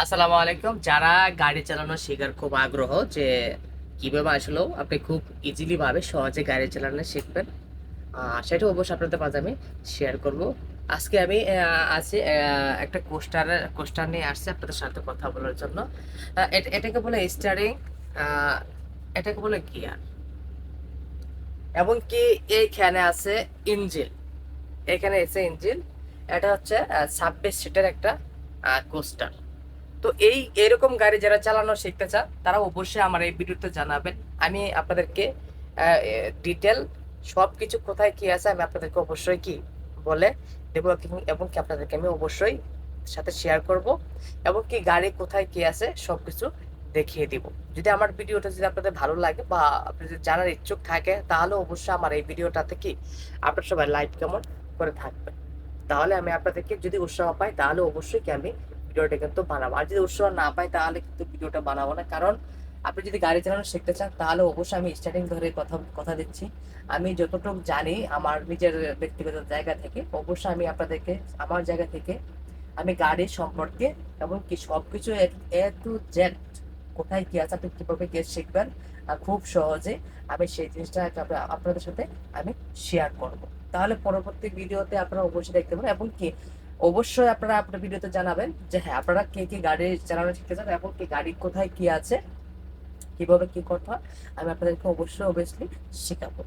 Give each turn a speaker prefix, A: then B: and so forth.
A: আসসালামু আলাইকুম। যারা গাড়ি চালানো শেখার খুব আগ্রহ যে কিভাবে আসলেও আপনি খুব ইজিলি ভাবে সহজে গাড়ি চালানো শিখবেন, সেটা অবশ্যই আপনাদের মাঝে আমি শেয়ার করব। আজকে আমি আছি একটা কোস্টার নিয়ে আসছি আপনাদের সাথে কথা বলার জন্য। এটাকে বলে স্টারিং, এটাকে বলে গিয়ার, এবং কি এইখানে আছে ইঞ্জিন। এখানে এসে ইঞ্জিন, এটা হচ্ছে 26 সিটের একটা কোস্টার। তো এরকম গাড়ি যারা চালানো শিখতে চান তারা অবশ্যই আমার এই ভিডিওতে জানাবেন। আমি আপনাদেরকে ডিটেল সব কিছু কোথায় কি আছে আমি আপনাদেরকে অবশ্যই কি বলে দেবো, এবং কি আপনাদেরকে আমি অবশ্যই সাথে শেয়ার করব, এবং কি গাড়ি কোথায় কি আছে সবকিছু দেখিয়ে দিব। যদি আমার ভিডিওটা যদি আপনাদের ভালো লাগে বা আপনি যদি জানার ইচ্ছুক থাকে তাহলে অবশ্যই আমার এই ভিডিওটাতে কি আপনার সবাই লাইক কেমন করে থাকবেন। তাহলে আমি আপনাদেরকে যদি উৎসাহ পাই তাহলে অবশ্যই কি আমি ভিডিওটা কিন্তু বানাবো, আর যদি উৎসাহ না পাই তাহলে কিন্তু ভিডিওটা বানাবো না। কারণ আপনি যদি গাড়ি চালানো শিখতে চান তাহলে অবশ্যই আমি স্টার্টিং ধরে কথা কথা দিচ্ছি, আমি যতটুকু জানি আমার নিজের ব্যক্তিগত জায়গা থেকে অবশ্যই আমি আপনাদেরকে আমার জায়গা থেকে আমি গাড়ি সম্পর্কে এবং কি সবকিছু এ টু জেড কোথায় কি আছে আপনি কিভাবে গিয়ে শিখবেন খুব সহজে, আমি সেই জিনিসটা আপনাদের সাথে আমি শেয়ার করব। তাহলে পরবর্তী ভিডিওতে আপনারা অবশ্যই দেখতে পারেন, এবং কি অবশ্যই আপনারা আপনার ভিডিওতে জানাবেন যে হ্যাঁ আপনারা কে কে গাড়ি চালানো শিখতে চান এবং কি গাড়ি কোথায় কি আছে, কিভাবে কি করতে হয়, আমি আপনাদেরকে অবশ্যই অবভিয়াসলি শেখাবো।